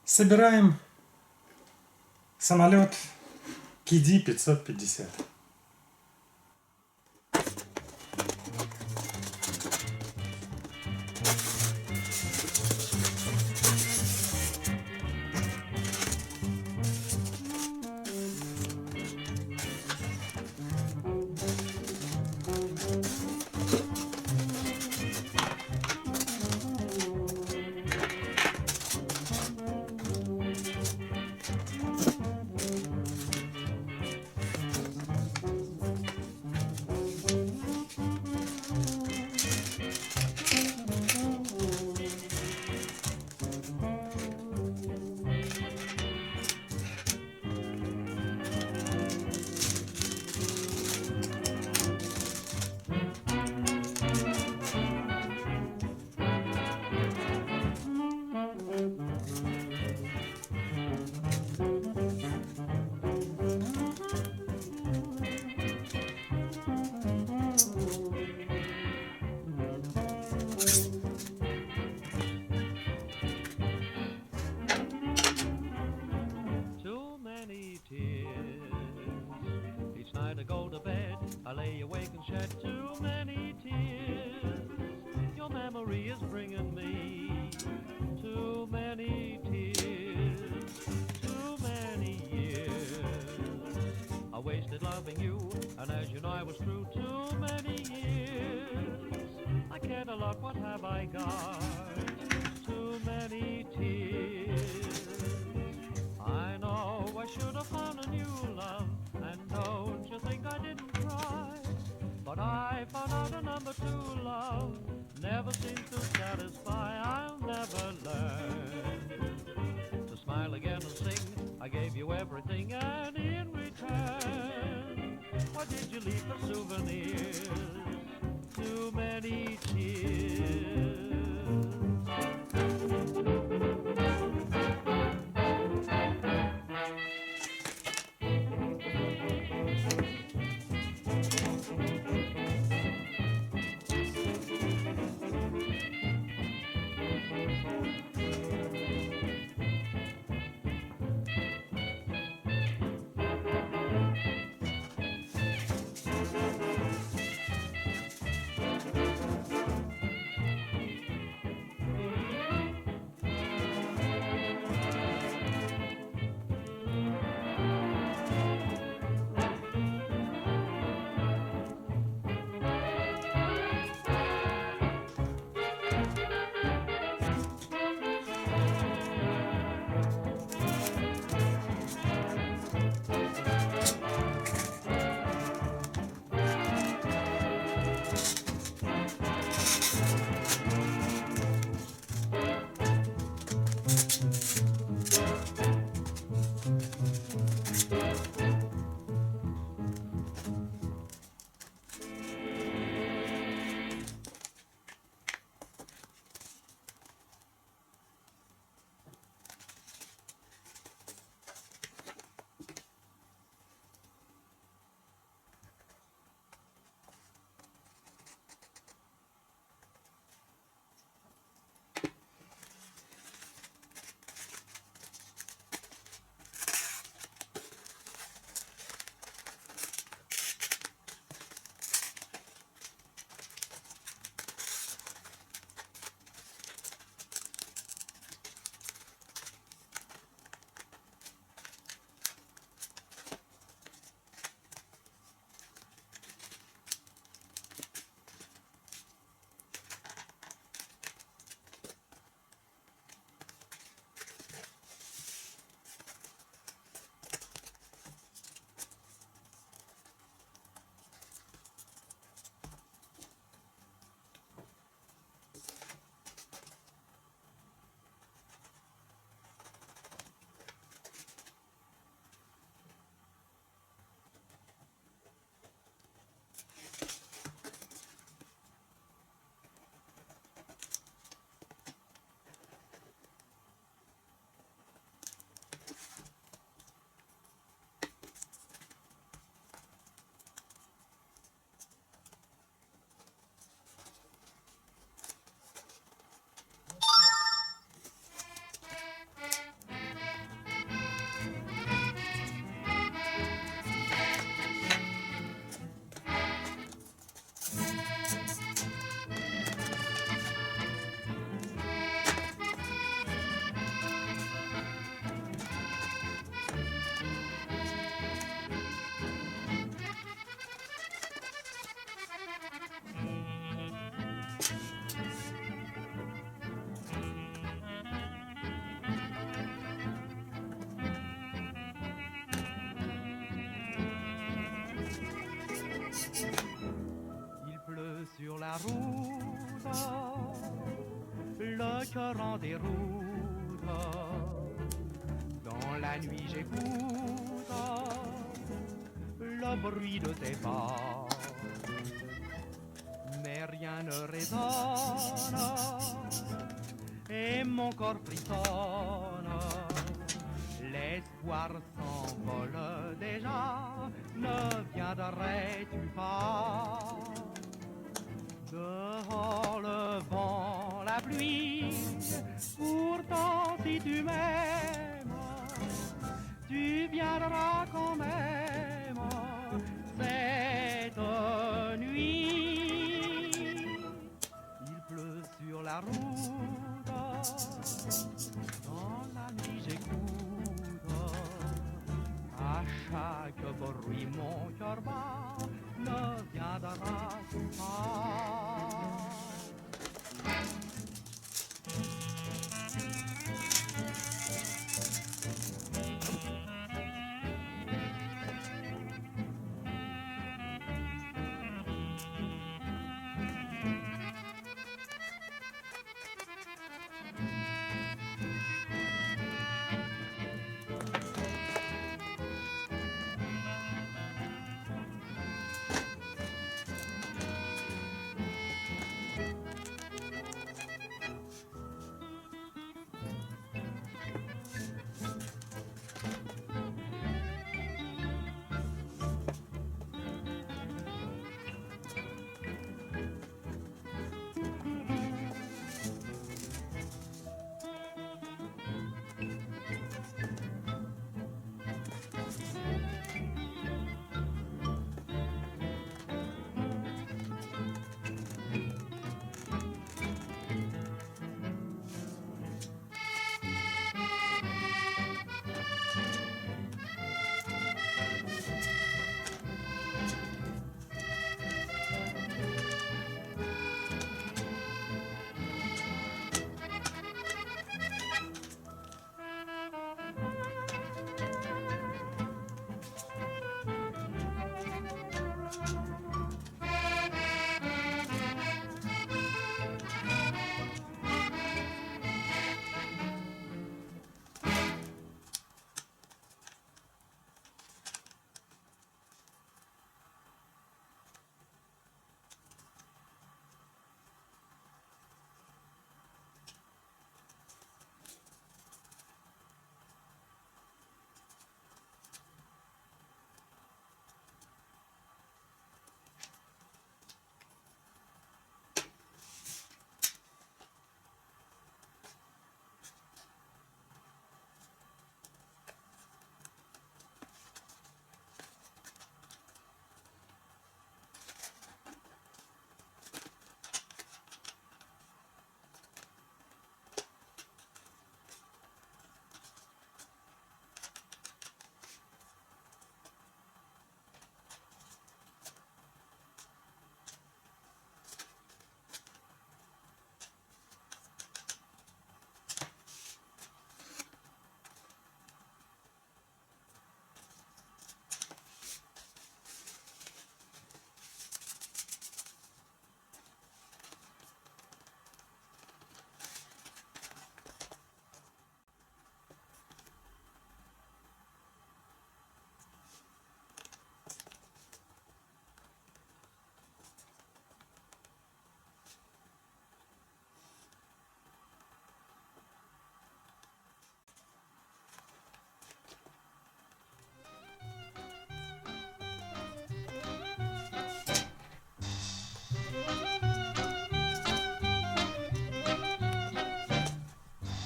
Собираем самолет KD-550. Too many tears. Each night I go to bed, I lay awake and shed too many tears. Your memory is bringing me too many tears, too many years. I wasted loving you, and as you know I was through too many years. I can't look, what have I got? Too many tears. I know I should have found a new love, and don't you think I didn't try? But I found out a number two love never seems to satisfy. I'll never learn to smile again and sing. I gave you everything, and in return, what did you leave for souvenirs? Too many tears. Il pleut sur la route, le cœur en déroute. Dans la nuit j'écoute le bruit de tes pas, mais rien ne résonne et mon corps frissonne. L'espoir s'envole déjà, ne viendrais-tu pas? Dehors le vent, la pluie, pourtant si tu m'aimes, tu viendras quand même cette nuit. Il pleut sur la route, dans la nuit j'écoute. À chaque bruit mon cœur bat, ne viendras-tu pas?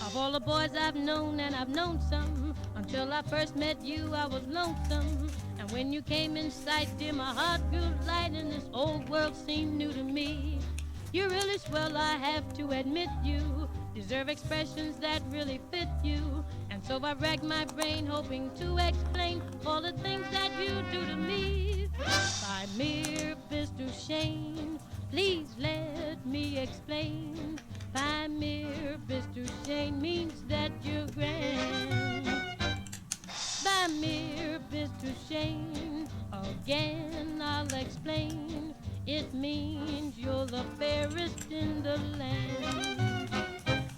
Of all the boys I've known, and I've known some, until I first met you, I was lonesome. And when you came in sight, dear, my heart grew light, and this old world seemed new to me. You're really swell, I have to admit you deserve expressions that really fit you. And so I racked my brain hoping to explain all the things that you do to me. By mere Mr. Shane, please let me explain. By mere Mr. Shane means that you're grand. By mere Mr. Shane, again I'll explain. the fairest in the land.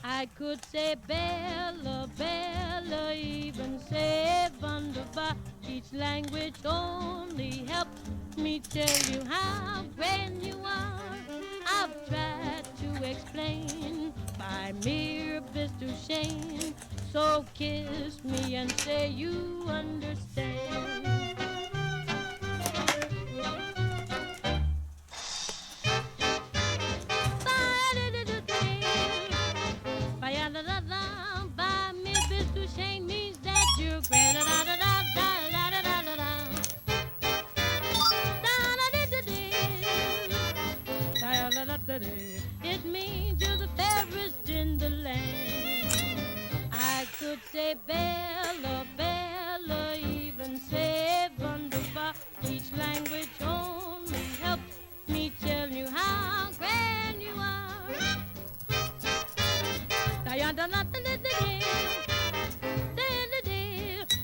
I could say Bella, Bella, even say wunderbar. Each language only helps me tell you how grand you are. I've tried to explain by mere pistol Shane. So kiss me and say you understand. By me pistol Shane means that you're grand. It means you're the fairest in the land. I could say Bella, Bella, even say wunderbar. Each language only helps me tell you how grand you are.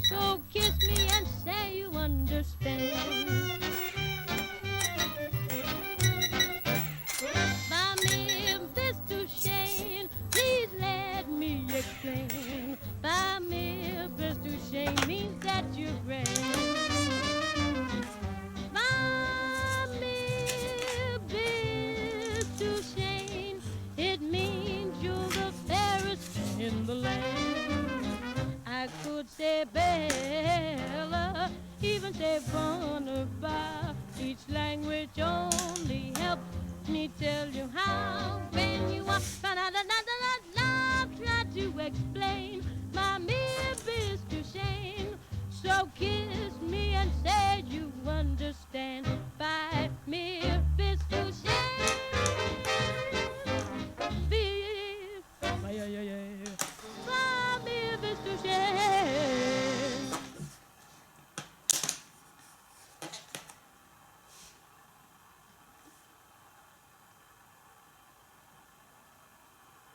So kiss me and say you understand. By me, Mr. Shane, please let me explain. By me, Mr. Shane means that you're grand. By me, Mr. Shane, it means you're the fairest in the land. I could say Bella, even say Bon.